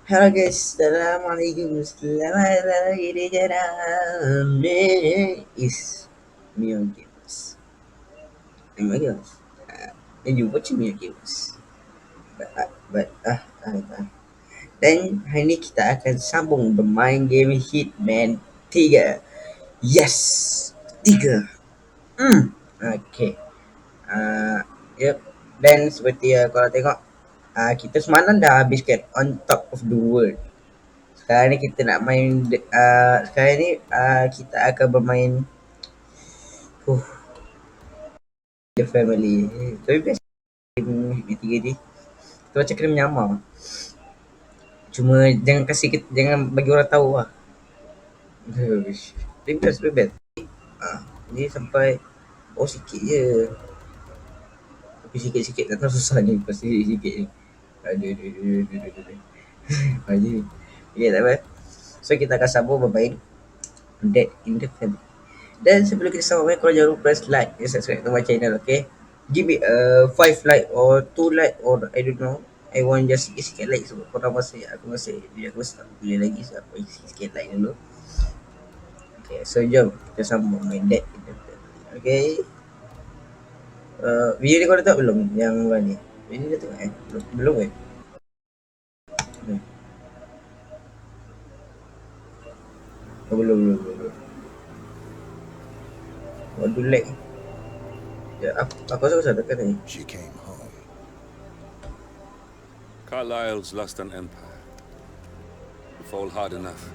Halo guys, Assalamualaikum. Selamat datang di channel is Mio Games. Mio Games. And you watch Mio Games. Dan hari ini kita akan sambung bermain game Hitman 3. Yes, 3. Okay. Yep. Dan seperti korang tengok, kita semalam dah habiskan On Top of the World. Sekarang ni kita nak main sekarang ni kita akan bermain uh, The Family. Tapi best game tiga ni kita macam kena menyamar. Cuma jangan bagi orang tahu lah. Bebas. Ni sampai sikit je. Tapi sikit-sikit tak tahu susah ni pasti sikit ni. Aduh. Okay, tak apa. So kita akan sambung bermain Dead in the Family. Dan sebelum kita sambung main, korang jangan lupa press like and subscribe to my channel, okay? Give it a 5 like or 2 like or I don't know. I want just sikit-sikit like sebab korang aku masih video aku tak boleh lagi, so aku isi sikit like dulu. Okay, so jom kita sambung main Dead in the Family, okay? Video ni korang tengok belum? Yang ni video ni dah tengok Belum kan? Belum. Waduh lag. Ya, aku rasa tekan ni. She came home. Carlyle's lost an empire. You fall hard enough,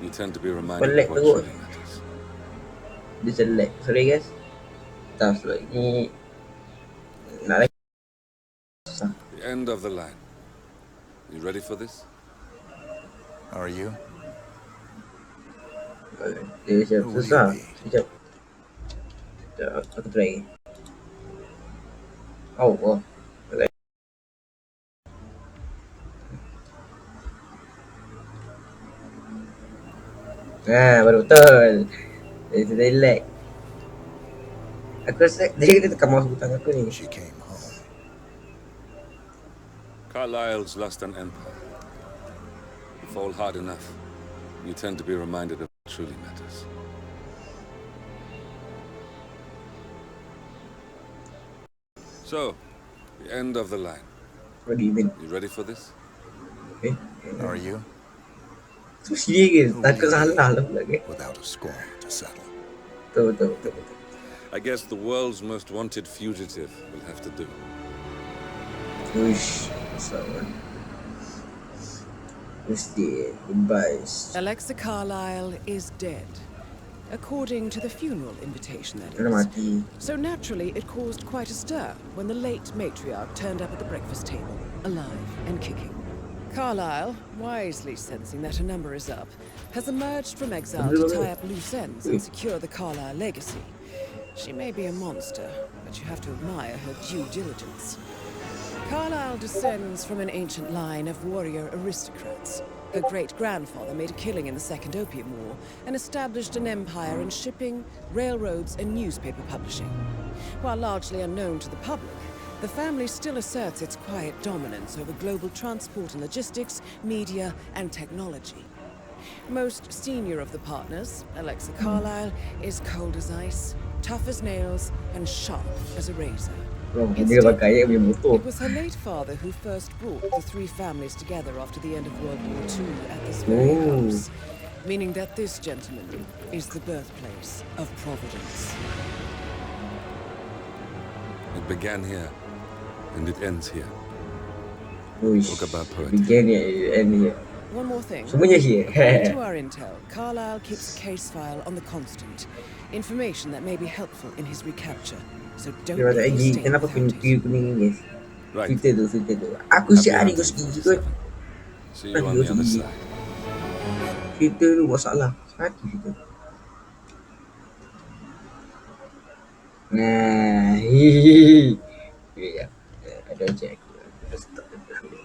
you tend to be reminded of what truly matters. Dia jelek. Sorry guys. Tak sebab ni nak lagi. The end of the line. You ready for this? Are you? Dia susah. Sekejap. Aku try. Oh. Baru betul. Dia lag. Aku rasa dia tekan mouse butang aku ni. She came home. Carlyle's lost an empire. You fall hard enough, you tend to be reminded of what truly matters. So, the end of the line. What do you mean? You ready for this? Okay. Are you? Tu serius, takut salah lah pula ke? Without a score to settle. Betul. I guess the world's most wanted fugitive will have to do. Uish, sawan. Mesti, goodbye. Alexa Carlyle is dead, according to the funeral invitation, that Dia dah is. mati. So naturally, it caused quite a stir when the late matriarch turned up at the breakfast table, alive and kicking. Carlyle, wisely sensing that her number is up, has emerged from exile to tie up loose ends and secure the Carlyle legacy. She may be a monster, but you have to admire her due diligence. Carlyle descends from an ancient line of warrior aristocrats. Her great-grandfather made a killing in the Second Opium War and established an empire in shipping, railroads, and newspaper publishing. While largely unknown to the public, the family still asserts its quiet dominance over global transport and logistics, media, and technology. Most senior of the partners, Alexa Carlyle, is cold as ice, tough as nails, and sharp as a razor. Dia pakai punya motor. It was her late father who first brought the three families together after the end of World War II at this very house, meaning that this gentleman is the birthplace of Providence. It began here, and it ends here. Uish, Talk about poetry. begin here, end here. One more thing. Semuanya here. According to our intel, Carlyle keeps a case file on the Constant. Information that may be helpful in his recapture. So don't Dia let macam me gigi. stay Kenapa without it. kuning guys? Right. Filter tu. Aku siap hari gosok gigi kot. See you on the other side. Filter tu masalah. Sakit filter. Nah, hihihi. Ya. Ada check. Kita stop dulu.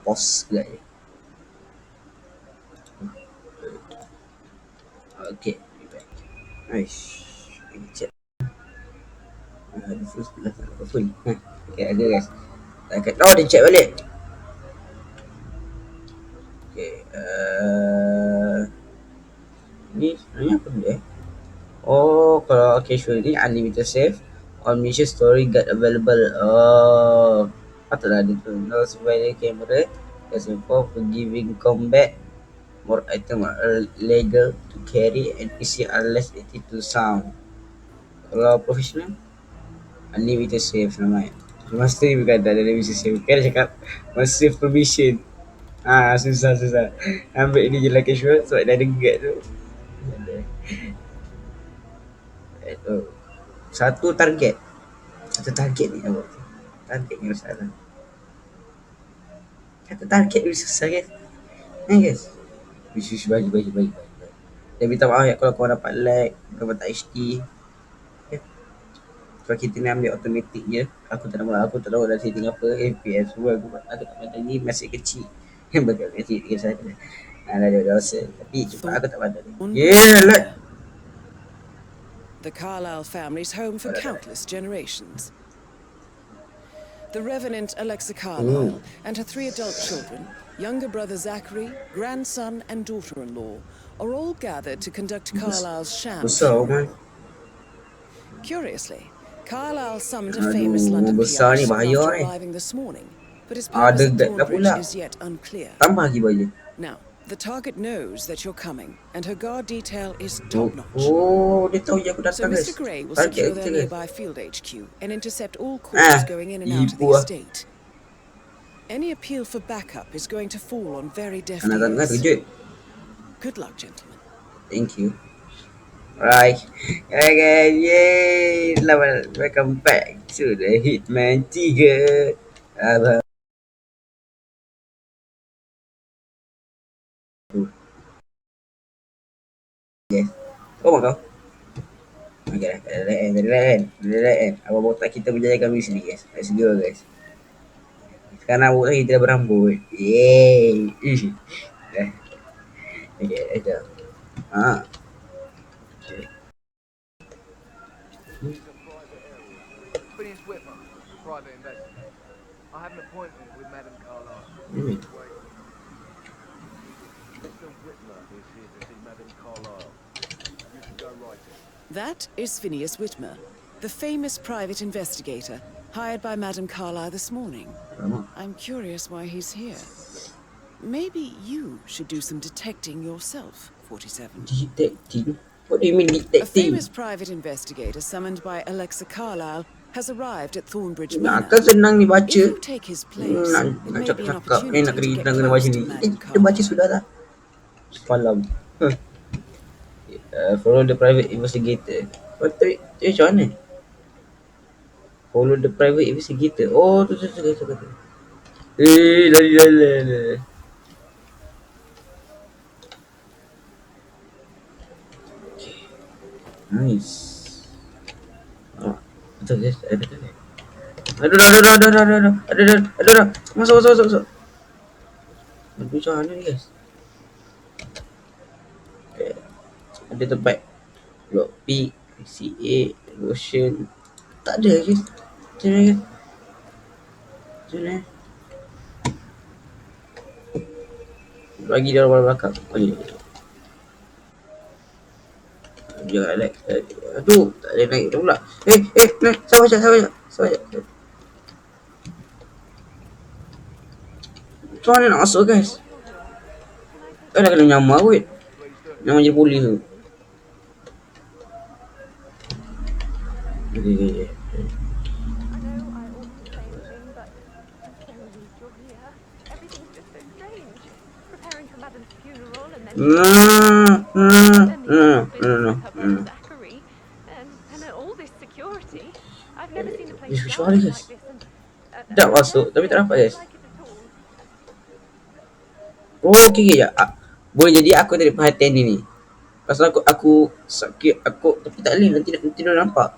Pause sekejap je. Okay, be back. Nice. Ini check. Ada full sebelah tak apa full. Okay, ada guys. Dia check balik. Okay. Ni sebenarnya apa benda? Oh, kalau casual ni unlimited save on mission story guide available. Oh, patutlah ada tu. No surveillance camera. That's for forgiving combat. More item are legal to carry and PC are less easy to sound. Kalau professional, unlimited save namanya. Master bukan tak ada unlimited save. Kan cakap master permission. Susah. Ambil ni je lah casual sebab dah ada guide tu. Oh. Satu target. Satu target ni apa? Target ni masalah. Satu target ni susah guys. Guys. Bagi. Dia minta maaf ya kalau kau dapat lag, kau dapat HD. Okay. Kalau kita ni ambil automatic je, aku tak tahu dah setting apa, FPS semua aku tak pandai ni masih kecil. Bakal kecil saja. Dah dosa. Tapi cepat aku tak pandai. Yeah, lag. The Carlyle family's home for countless generations. The Revenant Alexa Carlyle and her 3 adult children, younger brother Zachary, grandson and daughter-in-law, are all gathered to conduct Carlyle's sham funeral. Curiously, Carlyle summoned a famous London PR after arriving this morning, but his purpose at Thornbridge is yet unclear. Now, the target knows that you're coming, and her guard detail is top-notch. So Mr. Gray will secure their nearby field HQ and intercept all calls going in and out of the estate. Any appeal for backup is going to fall on very deaf ears. Good luck, gentlemen. Thank you. Right. Okay, yay! Welcome back to the Hitman 3. Yes. Kau mahu kau? Okay lah. Lain. Abang botak kita berjayakan misi guys. Let's go guys. Sekarang botak kita dah berambut. Yay! Dah. Okay, let's go. Phineas Whitmer, private investigator. I have an appointment with Madame Carlyle. Mr. Whitmer is here to see Madame Carlyle. You can go right in. That is Phineas Whitmer, the famous private investigator hired by Madame Carlyle this morning. I'm curious why he's here. Maybe you should do some detecting yourself, 47. Detecting? What do you mean A detecting? famous private investigator summoned by Alexa Carlyle has arrived at Thornbridge Nah, Manor. kan senang ni baca. If you take his place, it may be an opportunity nak to kena get kena close baca to ni. Madame Kita baca Carlyle. sudah dah. Semalam. Follow the private investigator. Macam mana? Follow the private investigator. Oh, tu. Lari. Nice. Betul guys, ada kan? Aduh. Masuk. Aduh, macam mana ni guys? Okay. Ada tempat lock pick, CA, lotion. Tak ada guys. Macam mana guys? Bagi dia orang belakang. Okay. Jangan like. Aduh, tak boleh naik pula. Naik. Sabar sekejap. Macam mana nak masuk guys? Kan dah kena nyamar kot. Nyamar jadi polis tu. Okay. I know I ought to say anything, but I'm so relieved you're here. Everything's just so strange. Preparing for Madame's funeral and then No. Zachary and all this security. I've never seen a place This visual guarded guys. like this and Tak masuk tapi tak dapat guys. like it at all. Oh okay ya. Boleh jadi aku tak ada perhatian ni. Pasal aku sakit tapi tak boleh nanti dia nampak.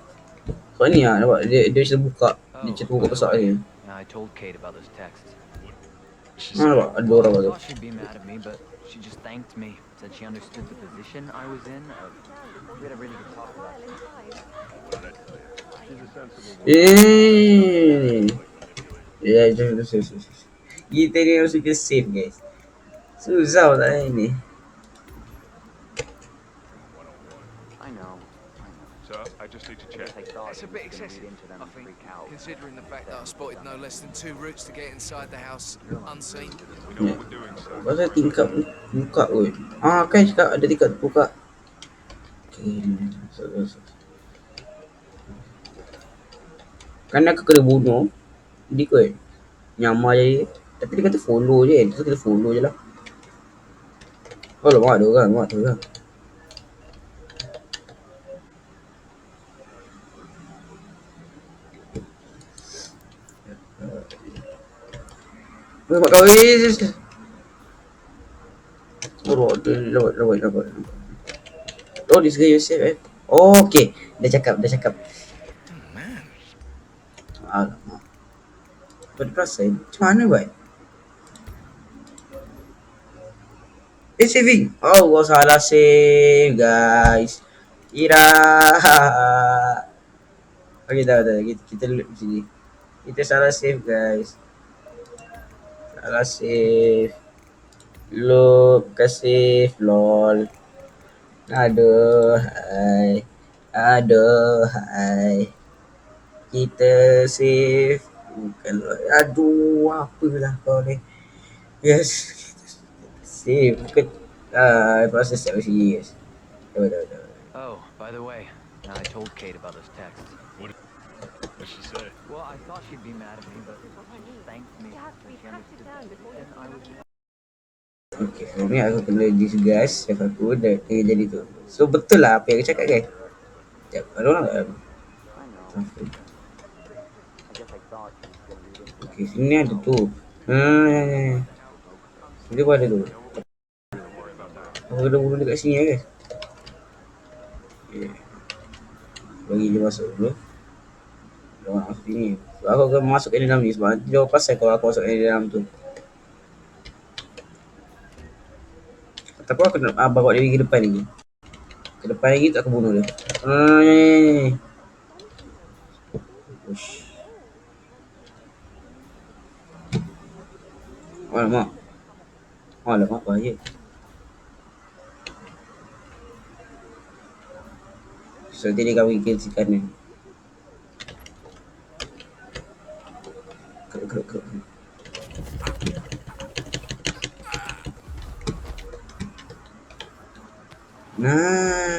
So ni nampak dia macam buka. Dia macam buka besar ni. I told Kate about those texts. Nampak ada orang I tu. thought she'd be mad at me, but she just thanked me. Said she understood the position I was in. We had a really good talk about it. Ya, kita ni harus kita save guys. Susah tak ini. I know. Sir, I just need to I check. guess I thought It's he a was bit gonna read excessive, into them I and think, freak out. considering the fact that I Then spotted no whatever. less than 2 routes to get inside the house unseen. We know what we're doing, sir. Pasal tingkap buka kot. Kan cakap ada tingkap buka. Okay. Kan aku kena bunuh. Dia kot. Nyamar je. Tapi dia kata follow je. Dia kata follow je lah. Oh lemak ada orang. Lemak tu lah. Lemak kau. Lemak. Oh, this guy Yosef Oh, okay. Dah cakap. Alamak. Kau dia perasan? Macam mana buat? Saving. Oh, gua salah save, guys. Ira. Okay, dah. Kita look sini. Kita salah save, guys. Salah save. Look, save, lol. Aduh, hai. Kita save. Bukan, aduh, apalah kau ni. Yes. Save. Bukan. Proses tak mesti, guys. Dah. Oh, by the way, I told Kate about this text. What did she say? Well, I thought she'd be mad at me, but she thanked me. It has to be She patted understood down the before position I was in. Okay, so ni aku kena disguise chef aku dah jadi tu. So betul lah apa yang aku cakap kan? Sekejap, ada orang tak? I know. I guess I thought she was gonna read into them. Okay, sini ada tu. Ya. Sini pun ada tu. Aku kena bunuh dekat sini lah guys. Okay. Bagi dia masuk dulu. Dia orang masuk sini. So, aku akan masuk ke dalam ni sebab nanti dia pasal kalau aku masuk ke dalam tu. Tapi aku nak bawa dia ke depan lagi. Ke depan lagi tak aku bunuh dia. Ni. Ush. Alamak bahaya. So nanti dia kami kill si kanan. Keruk.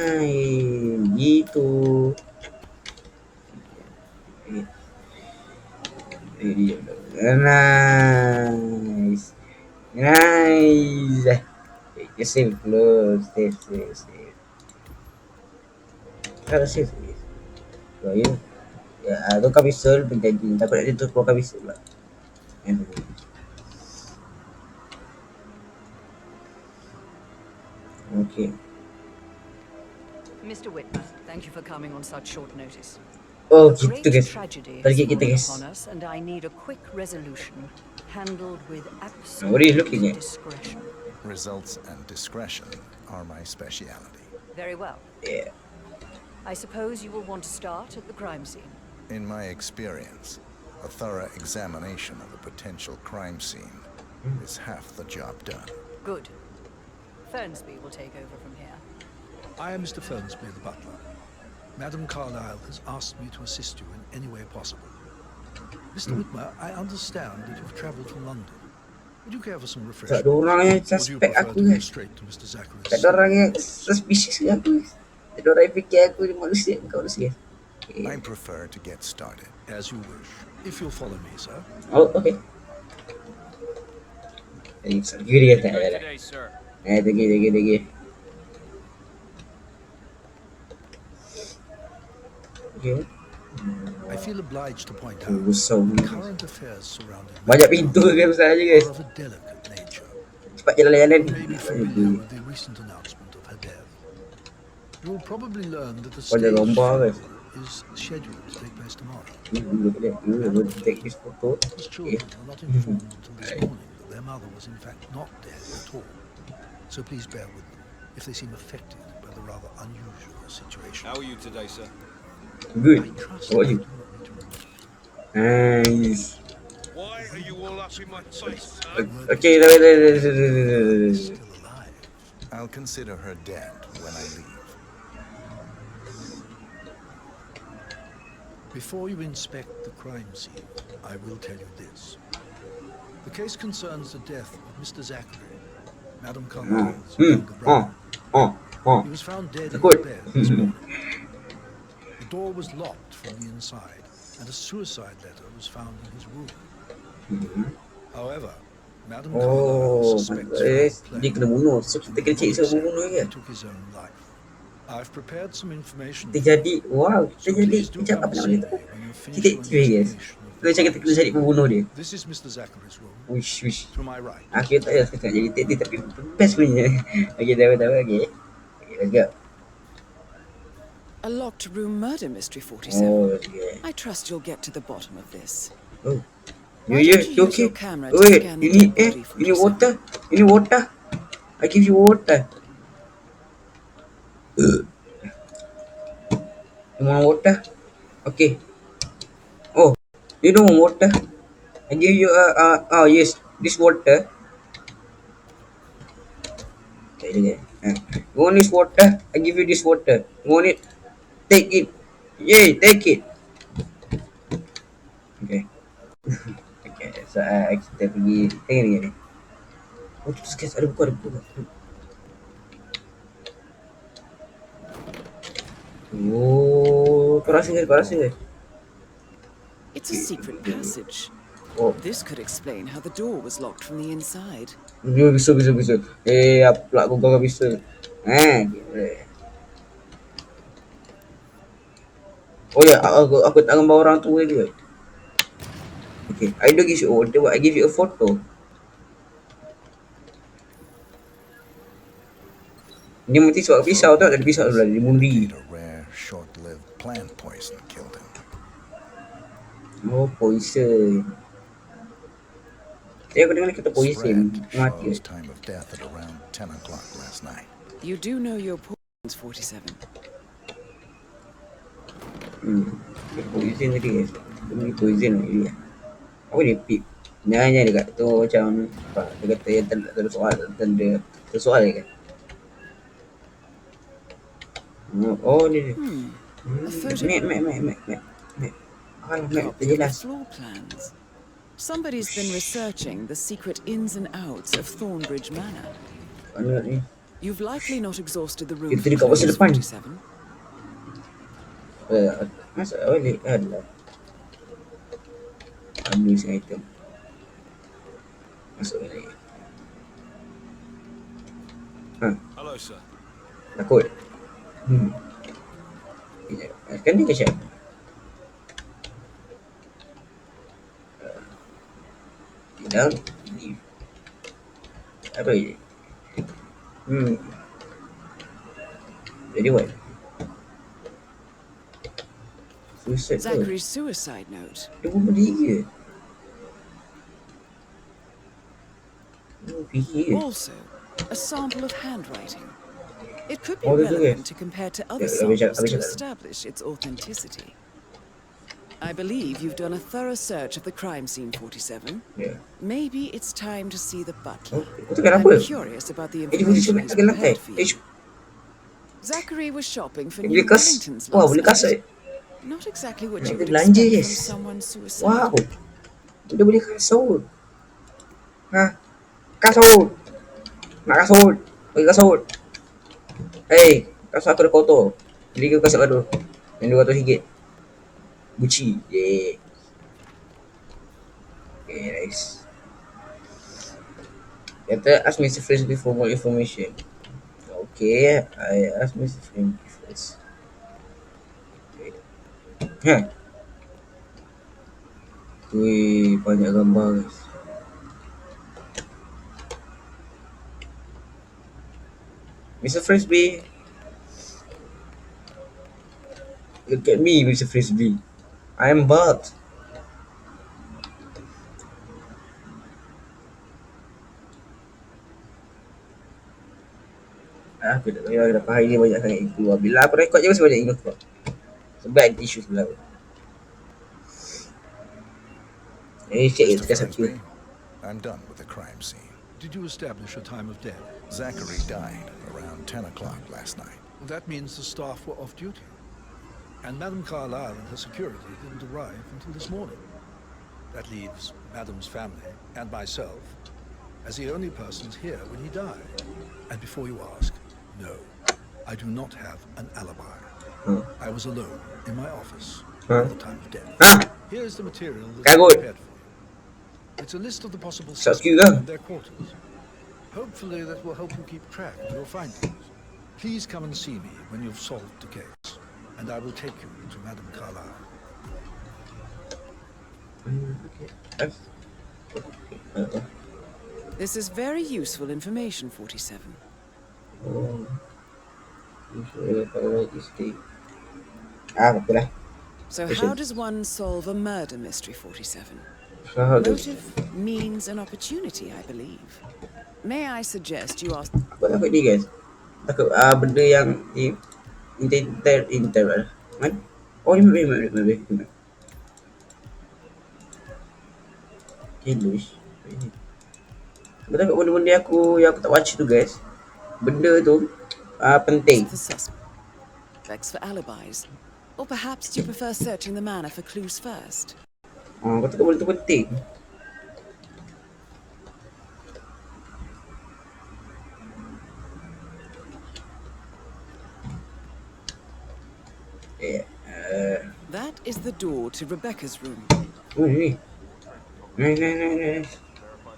Nice. Gitu. Nice. You save close. Save. Kalau save. So you. Ya, tu kami sol penjanji. Takut dia tu keluar kami sol lah. Okay. Mr. Whitmer, thank you for coming on such short notice. Oh, A great gitu guys. tragedy has Target kita fallen guys. upon us, and I need a quick resolution, handled with What are you looking absolute at? discretion. Results and discretion are my speciality. Very well. Yeah. I suppose you will want to start at the crime scene. In my experience, a thorough examination of a potential crime scene is half the job done. Good. Fernsby will take over from here. I am Mr. Fernsby, the butler. Madam Carlyle has asked me to assist you in any way possible. Mr. Whitmer, I understand that you've travelled from London. Would you care for some Tak refreshment? ada orang yang Would you suspect prefer aku to go guys. straight to Mr. Zachary's? Tak ada orang yang suspicious dengan aku guys. Tak ada orang yang fikir aku ni manusia. Kau manusia. I prefer to get started. As you wish. If you'll follow me, sir. Oh, okay. Dia kata. Tegi. Okay. I feel obliged to point Oh, out so current affairs surrounding banyak pintu ke besar je guys. are of a delicate nature. Cepat jalan-jalan. You may be familiar with the recent announcement of her death. You will probably learn that the Oh, dia stage gambar guys. funeral is scheduled to take place tomorrow. We'll take this photo. His children were not informed until this morning that their mother was in fact not dead at all. So please bear with them if they seem affected by the rather unusual situation. How are you today, sir? Good. I trust How about you you? do not need to remember. Nice. Why Are you all up in my face, huh? Okay, Still alive. I'll consider her dead when I leave. Before you inspect the crime scene, I will tell you this. The case concerns the death of Mr. Zachary, Madame Carlyle's younger brother. He was found dead in his takut. bed this morning. The door was locked from the inside, and a suicide letter was found in his room. However, Madame Carlyle Oh, suspects foul dia play, kena bunuh. So and kita will kena not cari siapa accept bunuh that dia. he took his own life. I've prepared some information Kita for jadi, you, wow, so kita jadi, please do macam come apa and nama see dia tu? me when you've finished your Detektif, guys. investigation of the Kita macam kita crime kena cari scene. pembunuh dia. This is Mr. Zachary's room. Wish. To my right. Aku tak payah sekarang jadi detektif, tapi best punya. Okay, tahu, okay. Okay, let's go. A locked room murder mystery 47. Oh, okay. I trust you'll get to the bottom of this. Oh. Why You don't you use okay? your camera to Wait, scan you the need dead body, you need 47? water? You need water? I give you water. You want water? Okay. Oh, you don't want water? I give you oh yes, this water. Okay. You want this water? I give you this water. You want it? Take it. Yay, take it. Okay. Okay, so kita pergi tengok ni. Oh, tu guys, ada buku, ada buku. Oh, kau rasa ke? It's a secret passage. Oh, This could explain how the door was locked from the inside. bisa. Apa pula kau bisa? Gila. Oh ya, aku tak gambar orang tua dia. Okay, I don't give you a order, but I give you a photo. Dia mati sebab pisau tau, ada pisau sebelah dia bunuh diri. A rare, short-lived plant poison killed him. Oh, poison. Aku dengar dia kata poison, Spread mati. shows time of death at around 10 o'clock last night. You do know your poisons, 47. Poison tadi guys. Dia beli poison tadi. Apa dia pip? Nyanyi dekat tu macam apa? Dia kata yang tak ada soal, dan dia tersoal kan. Oh ni dia. A photo Mek. Alah, Mek, tak copy of the jelas. floor plans. Somebody's been researching the secret ins and outs of Thornbridge Manor. Mana ni? You've likely not exhausted the room Kita for dekat masa clues, depan. 47. Masuk balik adalah ambil item. Masuk balik. Hello, sir. Takut. Kan dia kecil. Tidak. Apa ini? Jadi what? Suicide tu. Zachary's suicide note. Dia pun berdiri. Fikir. Also, a sample of handwriting. It could be Oh, dia tu, relevant guys. to compare to other Habis samples to cakap. establish its authenticity. I believe you've done a thorough search of the crime scene, 47. Ya. Maybe it's time to see the butler. Kau tengah apa? I'm curious about the Dia boleh information sunat he's kat lantai. prepared for you. Zachary was shopping for Boleh new kas. Wellingtons Wah, last boleh night. kasut. Not exactly what Nak you would belanja, expect yes. from someone suicidal. Wow. Dia boleh kasut. Kasut. Nak kasut. Bagi kasut. Hey, kasut aku dah kotor. Beli ke kasut kau tu? Yang RM200. Gucci. Yeah. Okay, nice. Kata ask Mr. Frisbee for more information. Okay, I ask Mr. Frisbee first. Okay. Wih, banyak gambar guys. Mr. Frisbee. Look at me, Mr. Frisbee. I am bald. Aku tak tahu kenapa hari ni banyak sangat yang keluar. Bila aku rekod je mesti banyak yang keluar. Sebab ada isu sebelah aku. Cek Mr. tekan satu. Fernsby, I'm done with the crime scene. Did you establish a time of death? Zachary died around 10 o'clock last night. Well, that means the staff were off duty. And Madame Carlyle and her security didn't arrive until this morning. That leaves Madame's family and myself as the only persons here when he died. And before you ask, no, I do not have an alibi. I was alone in my office at the time of death. Here's the material that's prepared for you. It's a list of the possible suspects and their quarters. Hopefully that will help you keep track of your findings. Please come and see me when you've solved the case, and I will take you to Madame Carlyle. This is very useful information, 47. Betul lah. So how does one solve a murder mystery, 47? How does... Motive means an opportunity, I believe. May I suggest you ask... Aku takut ni guys. Takut benda yang inter kan? Oh ni maybe. Hellish. Aku takut benda-benda yang aku tak baca tu guys. Benda tu penting. For suspects for alibis. Or perhaps you prefer searching the manor for clues first. Aku takut benda tu penting. That is the door to Rebecca's room. Oh ni. Ni.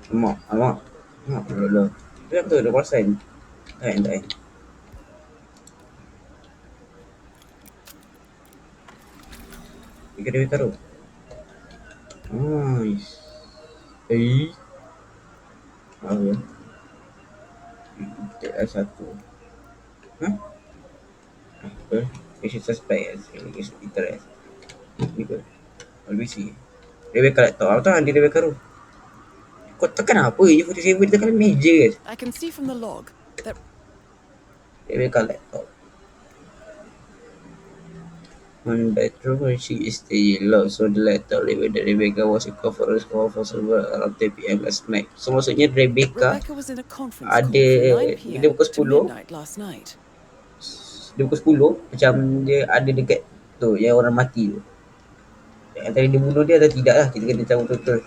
Mak. Dah. Dia tu dah perasan. Tak. Dia taruh. Nice. Apa? Tak satu. Apa? Patient suspect is interest. Ni apa? LBC. Rebecca laptop. Apa tahu di Rebecca room? Kau tekan apa? U47 tekan meja guys. I can see from the log that Rebecca laptop. One bedroom when she is still locked, so the laptop labeled that Rebecca was in conference call for server around 10 PM last night. So maksudnya Rebecca was in a conference ada call from 9 dia PM pukul to 10. midnight last night. Dia pukul 10 macam dia ada dekat tu yang orang mati tu. Antara dia bunuh dia atau tidak lah, kita kena tahu betul-betul.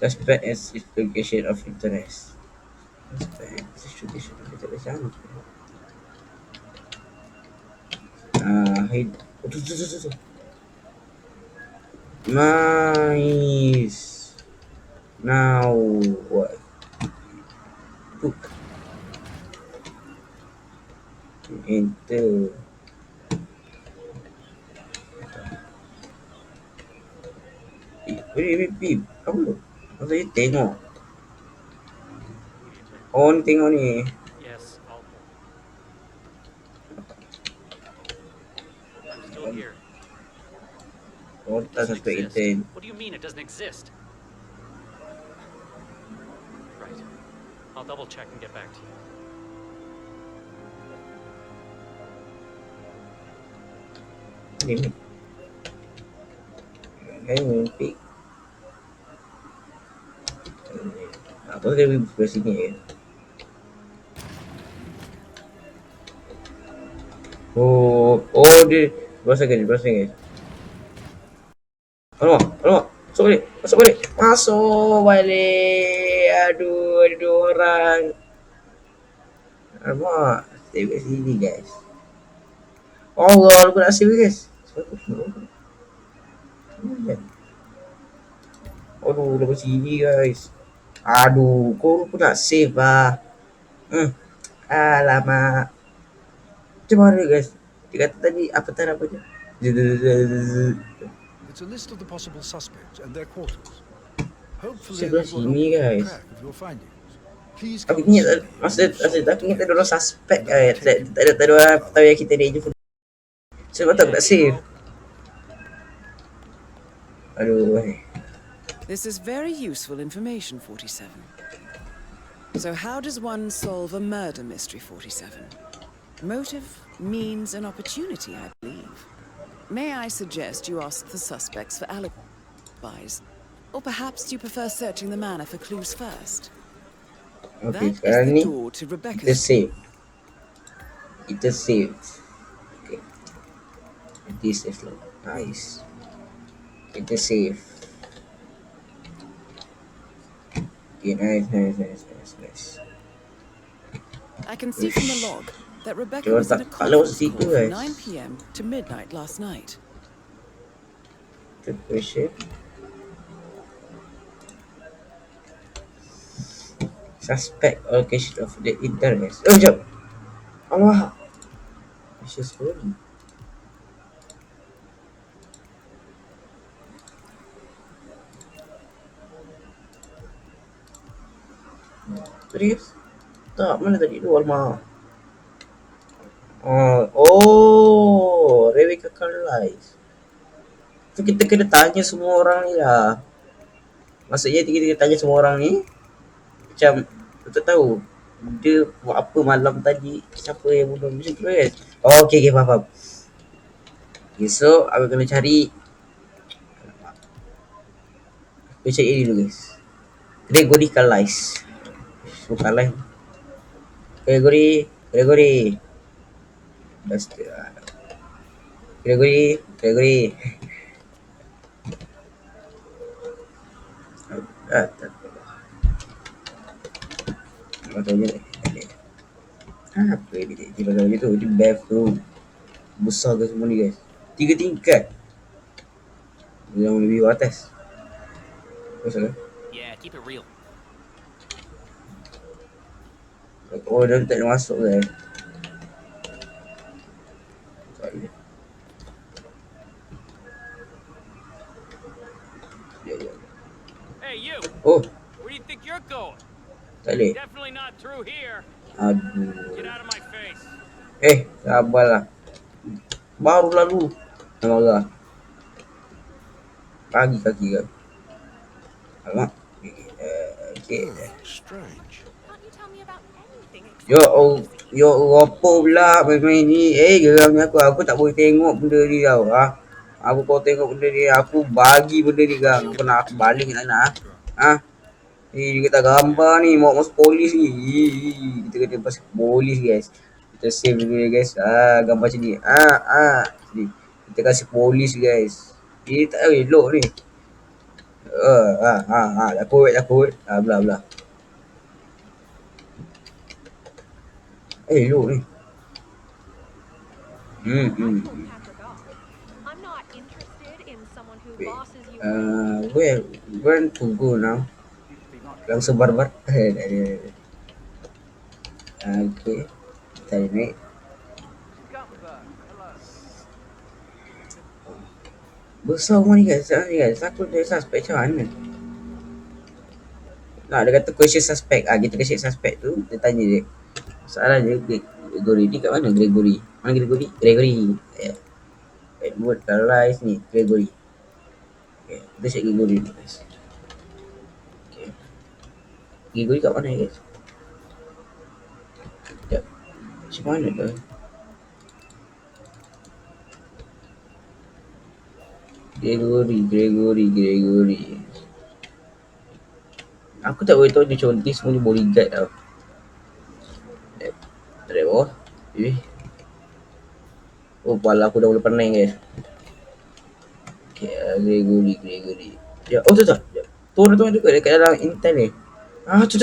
Suspect as investigation of interest. Suspect investigation of interest. Tu. Nice. Now what? Book. Enter. Bip. Apa? Masa dia tengok. Oh ni tengok ni. Yes, I'm still here. Oh tak suspect intent. What do you mean it doesn't exist? Right. I'll double check and get back to you. Ni. Kayu mimpi. Apa dia pergi sini ke? Oh dia berasa guys. Alamak. Masuk balik. Aduh, ada 2 orang. Alamak, stay kat sini guys. Allah, aku nak save guys. Aduh, dah sini guys. Aduh, kau pun nak save lah. Alamak. Macam mana guys? Dia kata tadi apa dia? It's a list of the possible suspects and their quarters. Hopefully Sebelah that will sini help you guys. keep track of your findings. Please Aku come and see ingat me masa when you've solved aku ingat the ada orang case. suspek tak ada orang tahu yang kita ni je. Sebab tak nak save. Aduh. This is very useful information, 47. So how does one solve a murder mystery, 47? Motive, means, and opportunity, I believe. May I suggest you ask the suspects for alibis? Or perhaps you prefer searching the manor for clues first? Okay, That is sekarang the ni door to kita Rebecca's... save. Kita save. Okay, this save lah. Nice. Kita save. Okay, nice. I can see from the log that Rebecca Jangan was in a tak lewat conference situ call from guys. 9 p.m. to midnight last night. The question. Suspect location of the interest. Oh, jap. Allah. Vicious story. Serius? Tak, mana tadi tu Alma? Rebecca Carlisle. So kita kena tanya semua orang ni lah. Maksudnya kita kena tanya semua orang ni. Macam, tak tahu. Dia buat apa malam tadi. Siapa yang bunuh macam tu guys. Oh, okay, faham. Okay, so, aku kena cari. Aku cari ini dulu guys. Gregory Carlisle. So, Carlisle. Gregory. Basta. Gregory. Tak. Macam ni. Apa ni detektif pasal macam tu? Dia bathroom. Besar ke semua ni guys. 3 tingkat. Yang lebih atas. Besar kan? Yeah, keep it real. Oh, dia tak ada masuk guys. Sorry. Ya. Hey, you! Oh, Where do you think you're going? tak boleh. Definitely not through here. Aduh. Get out of my face. Sabarlah. Baru lalu. Nampak. Pagi kaki kan. Alamak. Okay. Strange. Can't you tell me about anything except Yo, apa pula main-main ni? Geramnya aku. Aku tak boleh tengok benda ni tau. Aku kau tengok benda ni. Aku bagi benda ni kan. Kau nak aku balik tak nak? Dia kata gambar ni. Mau masuk polis ni. Kita kata pasal polis guys. Kita save dulu guys. Gambar macam ni. Sini. Kita kasih polis guys. Dia tak elok ni. Takut. Bla. Elok ni. I'm not interested in someone who Wait. bosses you. Where to go now? Langsung barbar. Okay. Kita naik. Besar rumah ni guys. Takut dia suspect macam mana? Dia kata question suspect. Kita kasi suspect tu. Dia tanya dia. Soalan dia. Gregory ni kat mana Gregory? Mana Gregory. Edward Carlisle ni. Gregory. Okay. Kita check Gregory ni guys. Okay. Gregory kat mana guys? Sekejap. Macam mana tu? Gregory. Aku tak boleh tahu dia contis semua ni bodyguard tau. Tak ada bawah. Oh, kepala aku dah boleh pening guys. Okay, Gregory. Ya, tu. Turun tu dekat dalam intel ni. Tu.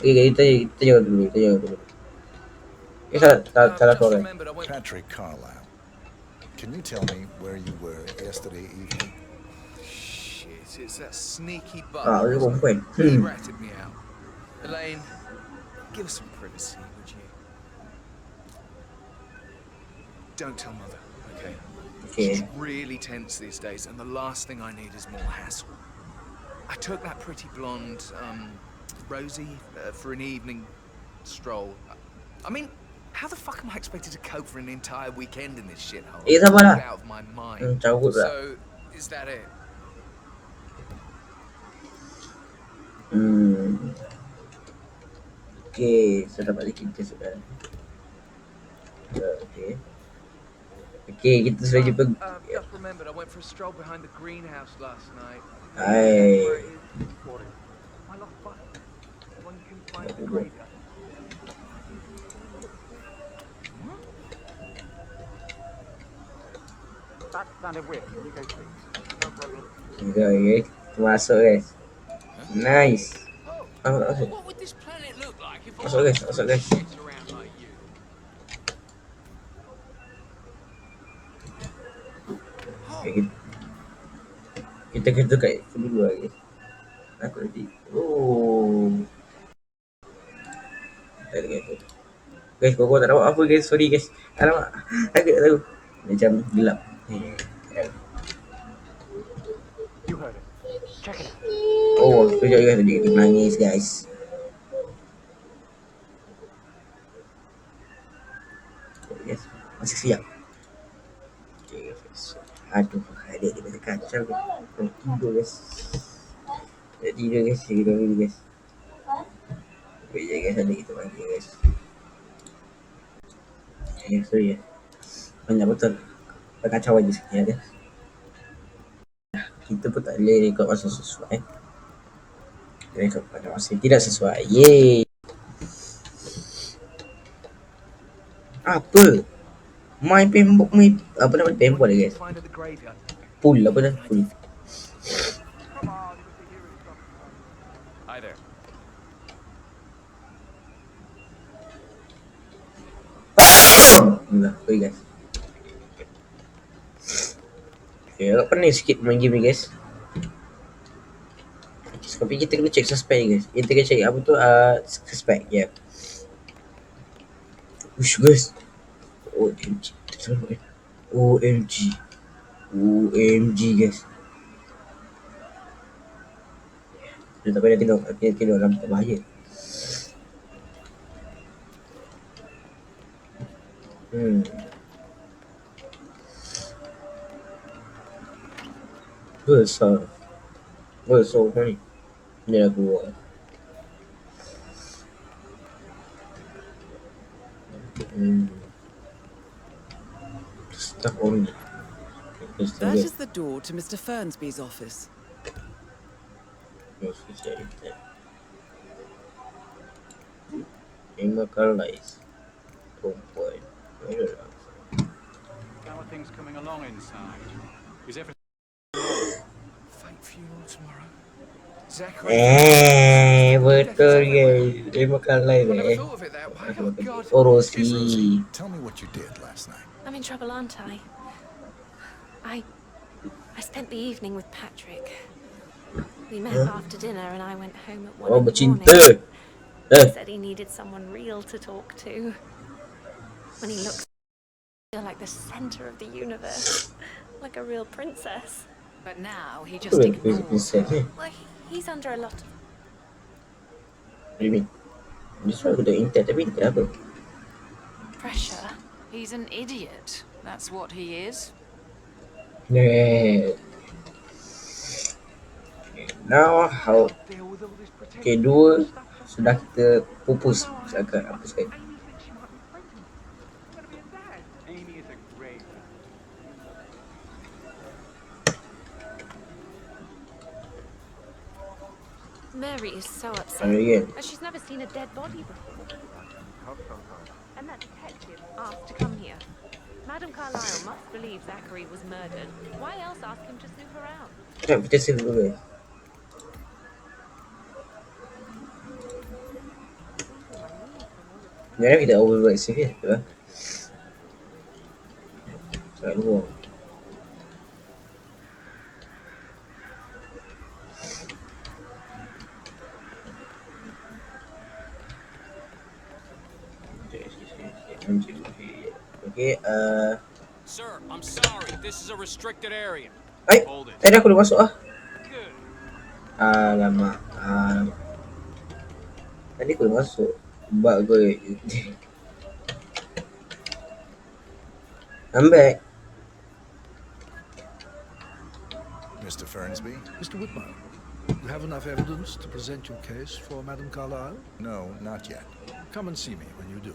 Okay, kita tanya dulu. Salah suara. Patrick Carlisle, can you tell me where you were yesterday evening? Shit, it's that sneaky Dia butler. perempuan. He ratted me out. Elaine, give us some privacy, would you? Don't tell Mother, okay? Okay. She's really tense these days, and the last thing I need is more hassle. I took that pretty blonde, Rosie, for an evening stroll. I mean, how the fuck am I expected to cope for an entire weekend in this shithole? Sabar lah. Out of my mind. Cabut lah. So, is that it? Okay, saya dapat lagi kita sudah. Okay. Okay, kita sudah jumpa. I've just remembered I went for a stroll behind the greenhouse last night. Hai. Where it is? My lost button. The one you couldn't find at the graveyard. That sounded weird. Can you go see? No problem. Okay, kita masuk guys. Nice. Masuk. What would this planet look like if Masuk guys, masuk guys. shit around like you? Okay, kita kat dulu lagi. Aku tadi. Oh. Tadi guys. Guys, kau tak tahu apa guys. Sorry guys. Alamak. Aku tak tahu. Macam gelap. You heard it. Check it out. Oh, kejap guys tadi kita nangis guys. Guys, masih siap. Okay guys. Aduh, adik dia macam kacau guys. Tidur guys. Tak tidur guys. Kita dulu guys. Kejap guys, adik kita panggil guys. Sorry ya. Banyak betul kekacauan di sini ada. Kita pun tak boleh rekod masa sesuai. Rekod pada masa tidak sesuai. Yeay. Apa? Main pembok main apa nama pembok dia guys? Pool apa dah? Pool. Hi there. Nah, sorry guys. Okay, agak pening sikit main game ni guys. Tapi kita kena check suspect ni guys. Kita kena check apa tu suspect, ya. Yeah. Ush guys. OMG. OMG. OMG guys. Dia tak payah tengok. Kita tengok dalam bahaya. Besar. Besar ni. Dia dah keluar. Stuff only. That is the door to Mr. Fernsby's office. Immortalized. How are things coming along inside? Is everything Fake funeral tomorrow. Zachary. Betul guys. Immortalized Orosi. Tell me what you did last night. I'm in trouble, aren't I? I spent the evening with Patrick. We met after dinner and I went home at 1 Oh, in the bercinta. morning. He said he needed someone real to talk to. When he looks, I feel like the center of the universe, like a real princess. But now he just ignores. Well, he's under a lot of What do you mean? Dia suruh aku tengok intent tapi intent apa? pressure. He's an idiot. That's what he is. Now how? Okay, dua sudah kita pupus cakap apa sekali. Amy is a great Mary is so upset. Again. She's never seen a dead body before. And that detective asked to come here. Madam Carlyle must believe Zachary was murdered. Why else ask him to snoop around? Sekejap, kita save dulu guys. Jangan kita override save ya, betul lah. Sangat luar. Okay, Sir, I'm sorry. This is a restricted area. dah aku dah masuk ah. Good. Alamak. Tadi aku dah masuk. Bug gue. I'm back. Mr. Fernsby? Mr. Whitmer, you have enough evidence to present your case for Madam Carlyle? No, not yet. Come and see me when you do.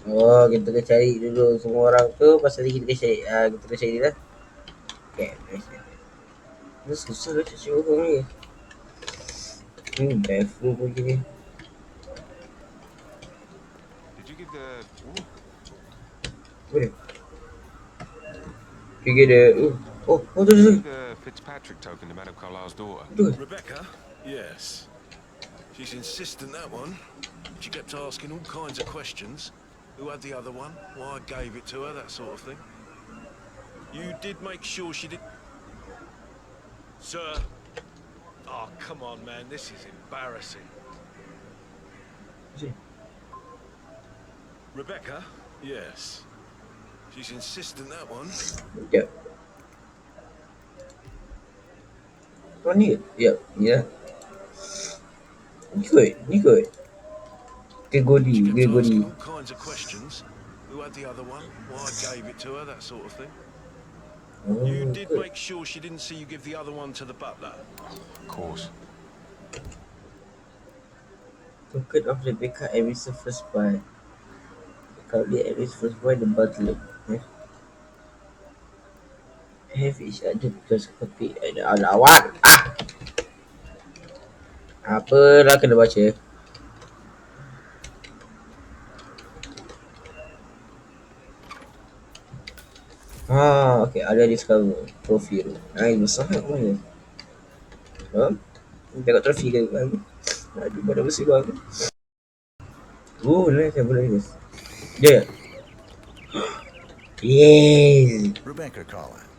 Oh, kita kena cari dulu semua orang tu. Pasal ni kita kena cari, kita kena cari dia lah. Okay, nice. Ini susah lah cari orang ni. Barefoot pun gini. Did you give the... Ooh. Boleh. Pergi dia. Tu. The Fitzpatrick token to Madame Carlyle's daughter. Rebecca? Yes. She's insistent, that one. She kept asking all kinds of questions. Who had the other one? Why I gave it to her, that sort of thing. You did make sure she did... Sir? Oh, come on, man. This is embarrassing. Rebecca? Yes. She's insistent, that one. Sekejap. Oh ni ke? Ya. Ni kot. Gregory. All kinds of questions. Who had the other one? Why I gave it to her, that sort of thing. You did make sure she didn't see you give the other one to the butler. Of course. Token of Rebecca Emerson first by. Currently Emerson first by the butler. Have each other because copy and lawan. Apalah kena baca. Okay, ada discover trophy tu. Besar kan mana? Tengok trophy ke kan? Aduh, pada besi bang. Nice, boleh guys. Yeah. Yes. Rebecca Carlyle.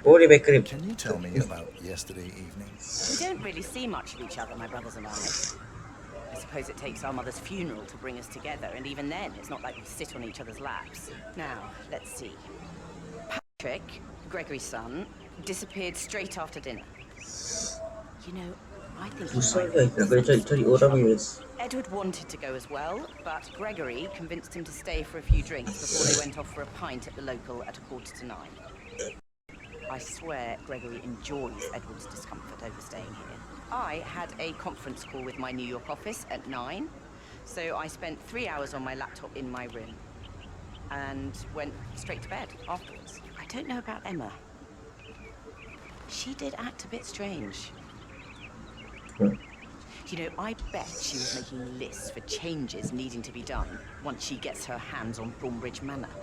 Rebecca. Can you tell me about yesterday evening? We don't really see much of each other, my brothers and I. I suppose it takes our mother's funeral to bring us together, and even then, it's not like we sit on each other's laps. Now, let's see. Patrick, Gregory's son, disappeared straight after dinner. You know, I think susah guys, nak kena cari orang guys. Edward wanted to go as well, but Gregory convinced him to stay for a few drinks before they went off for a pint at the local at 9:15. I swear Gregory enjoys Edward's discomfort over staying here. I had a conference call with my New York office at 9, so I spent 3 hours on my laptop in my room and went straight to bed afterwards. I don't know about Emma. She did act a bit strange. You know, I bet she was making lists for changes needing to be done once she gets her hands on Thornbridge Manor.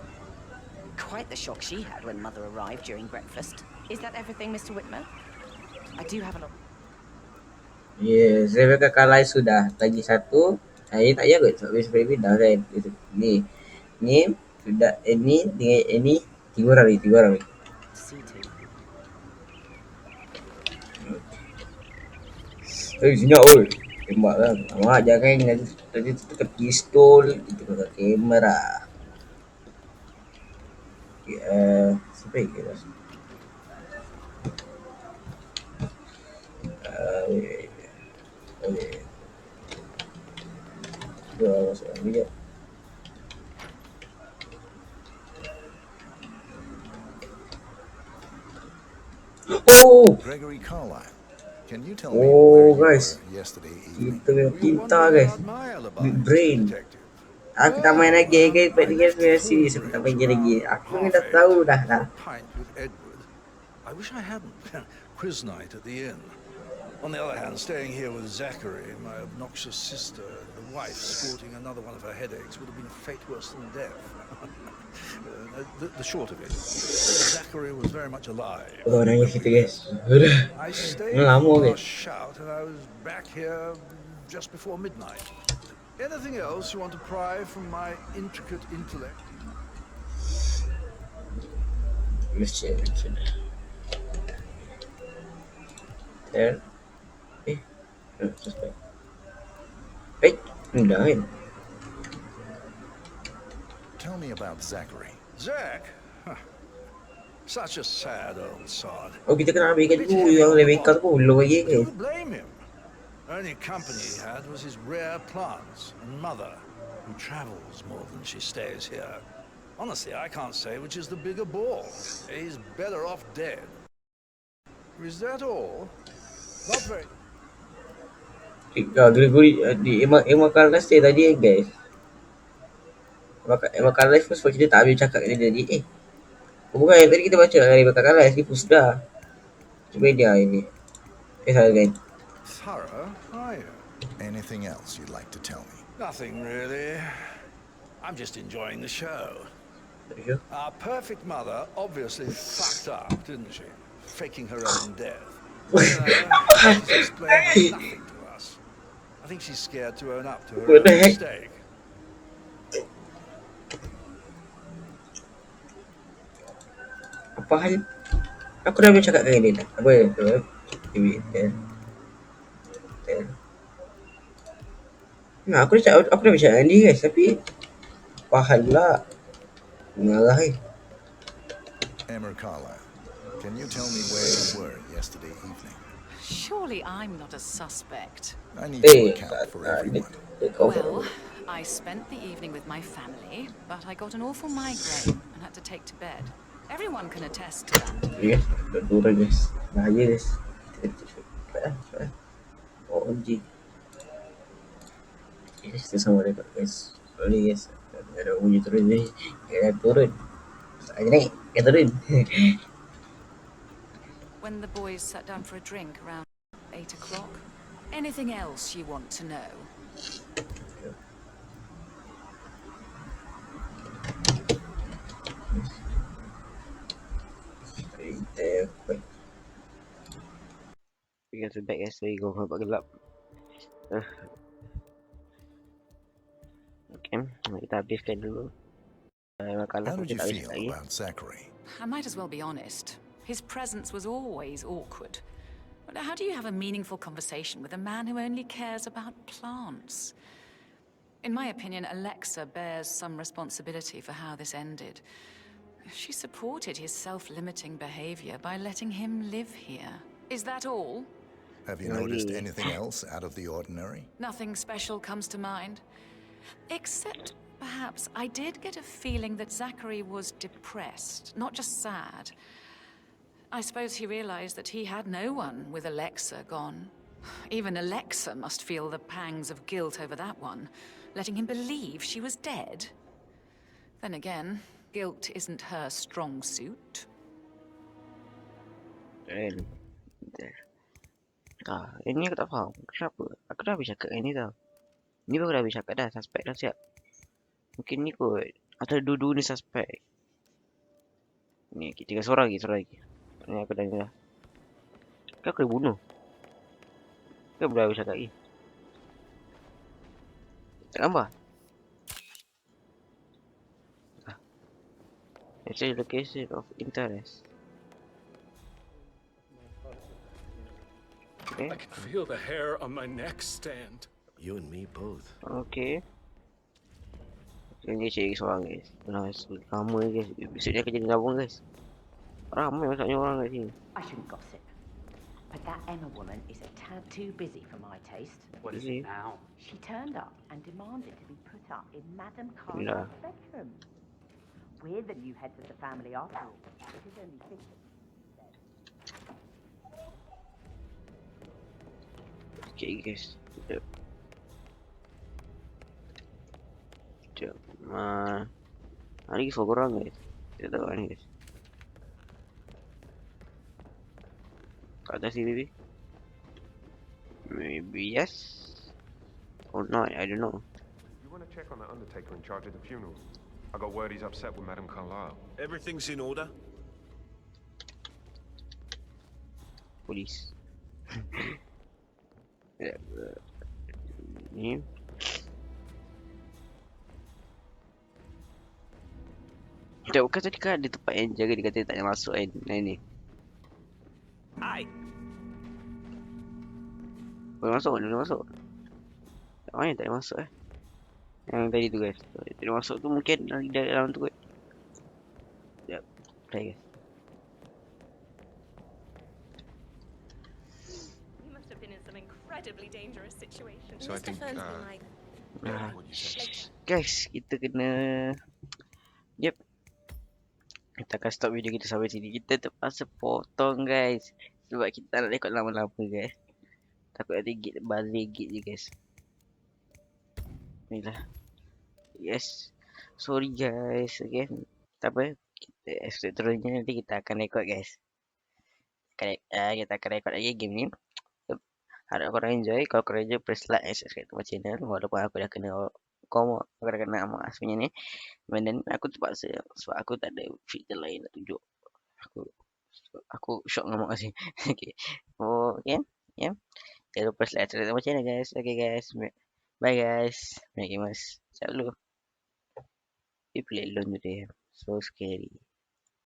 Quite the shock she had when Mother arrived during breakfast. Is that everything, Mr. Whitmer? I do have a lot. Yes, Rebecca Carlyle sudah. Lagi satu. Ini tak ya kot. Sampai dah kan. Ni sudah. Ini dengan ini. Tiga orang ni. Senyap oi. Tembak lah. Mak jangan tadi tekan pistol. Itu pakai kamera. Sampai ke dah. Okay. Dua masuk lagi je. Gregory Carlyle. Can you tell me where you guys. were yesterday evening? Kita pintar guys. Big brain. Aku tak main lagi guys. Dia series aku tak main lagi. Aku ni dah tahu dah. I wish I hadn't. Quiz night at the inn. On the other hand, staying here with Zachary, my obnoxious sister, and the wife sporting another one of her headaches would have been a fate worse than death. The short of it, Zachary was very much alive. Nangis kita guys. I stayed lama for a guys. shout and I was back here just before midnight. Anything else you want to pry from my intricate intellect? Let's check. There. Suspect. Dah kan. Tell me about Zachary. Zach? Huh. Such a sad old sod. Kita kena ambilkan dulu yang Rebecca tu belum lagi guys. Couldn't blame him. Only company he had was his rare plants and mother, who travels more than she stays here. Honestly, I can't say which is the bigger ball. He's better off dead. Is that all? Not very. Gregory di Emma Carlyle stay tadi guys. Bakal live pun sebab kita tak habis cakap dengan dia tadi. Bukan yang tadi kita baca dari bakal live ni pun sudah. Cuba dia ini. Salah kan. Thorough, are you? Anything else you'd like to tell me? Nothing really. I'm just enjoying the show. Sure. Our perfect mother obviously fucked up, didn't she? Faking her own death. You know, she's explained nothing to us. I think she's scared to own up to her own mistake. Apa hal? Aku dah bercakap dengan dia dah. Apa dia? Nah, aku dah bercakap dengan dia guys, tapi apa hal pula? Mengalah Emmer Carlisle, can you tell me where you were yesterday evening? Surely I'm not a suspect. I need to account for everyone. Well, I spent the evening with my family, but I got an awful migraine and had to take to bed. Everyone can attest to that. Yes, betul guys. Bahaya guys. OMG. Yes, kita sama dekat guys. Sorry guys. Ada bunyi turun ni. Dia turun. Saya naik. Dia turun. When the boys sat down for a drink around 8 o'clock. Anything else you want to know? Kita terbaik guys, so go nampak gelap. Okay, kita habiskan dulu. How did you feel about Zachary? I might as well be honest. His presence was always awkward. But how do you have a meaningful conversation with a man who only cares about plants? In my opinion, Alexa bears some responsibility for how this ended. She supported his self-limiting behavior by letting him live here. Is that all? Have you noticed anything else out of the ordinary? Nothing special comes to mind. Except, perhaps, I did get a feeling that Zachary was depressed, not just sad. I suppose he realized that he had no one with Alexa gone. Even Alexa must feel the pangs of guilt over that one, letting him believe she was dead. Then again, guilt isn't her strong suit. Ini aku tak faham. Kenapa? Aku dah habis cakap ini tau. Ni baru dah habis cakap dah. Suspek dah siap. Mungkin ni kot. Atau dua-dua ni suspek. Ni, tinggal seorang lagi. Ni aku dah ni dah. Kan aku dah bunuh. Kan dah habis cakap lagi. Tak gambar. Actually location of interest. Okay. I can feel the hair on my neck stand. You and me both. Okay. Ini cari seorang guys. Lama guys. Besok ni aku jadi gabung guys. Ramai masaknya orang kat sini. I shouldn't gossip, but that Emma woman is a tad too busy for my taste. What is it now? She turned up and demanded to be put up in Madame Carlisle's bedroom. We're the new heads of the family after all. It is only fitting. Okay guys. Sekejap. Ada lagi seorang guys. Kita tahu ni guys. Kat atas ni maybe. Maybe yes. Or not, I don't know. You want to check on the undertaker in charge of the funeral? I got word he's upset with Madame Carlisle. Everything's in order. Police. Ni. Tak, bukan tadi kan ada tempat yang jaga dia kata tak payah masuk kan. Ni. Hai. Boleh masuk. Tak mana tak boleh masuk Yang tadi tu guys. Tak boleh masuk tu mungkin dari dalam tu kot. Sekejap. Try guys. You must have been in some incredibly dangerous situation. So I think, guys, kita kena. Yep. Kita akan stop video kita sampai sini. Kita terpaksa potong guys. Sebab kita tak nak rekod lama-lama guys. Takut nanti balik gig je guys. Inilah. Yes. Sorry guys, okay. Tak apa. Kita episode terusnya nanti kita akan record guys. Kita akan record lagi game ni. Harap korang enjoy. Kalau korang enjoy, press like and subscribe to my channel. Walaupun aku dah kena aku dah kena Among Us punya ni. Dan aku terpaksa sebab aku tak ada filter lain nak tunjuk. Aku shock dengan Among Us ni. Okay. Oh, okay. Yeah. Jangan lupa press like and subscribe to my channel guys. Okay guys. Bye guys. Make it mas. Ciao dulu. We play alone today. So scary.